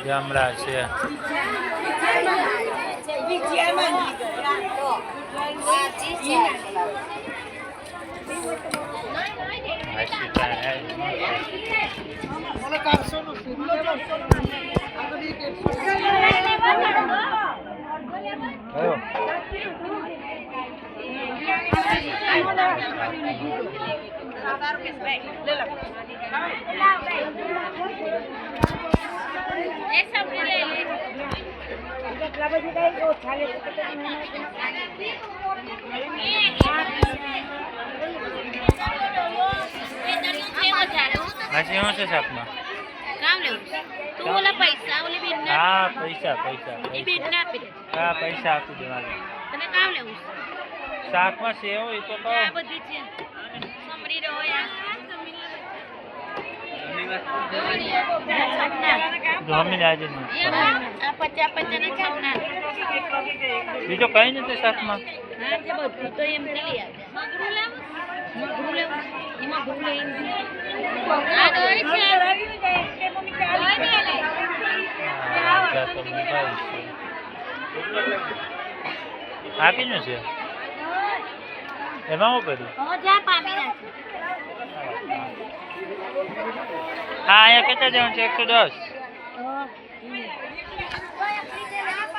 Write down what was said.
ગામડા છે હાજી શું છે શાકમાં કામ લેવું તું ઓલા પૈસા ઓલી બેન ને હા પૈસા પૈસા એ બેન ને આપી દે હા પૈસા આપી દેવાના તને કામ લેવું શાકમાં સેવ એ તો કહો આ બધી છે સમરી રહ્યો યાર જમીન આજે આ 50 ને છાપના બીજો કઈ નથી શાકમાં હા તે બધું તો એમ લઈ આવે મગરું લેવું એમાં મગરું લઈ આ દોઈ છે આપીનું છે એમાં શું કર્યું જા પામી નાખી હા અહીંયા કેટલા જણ છે 110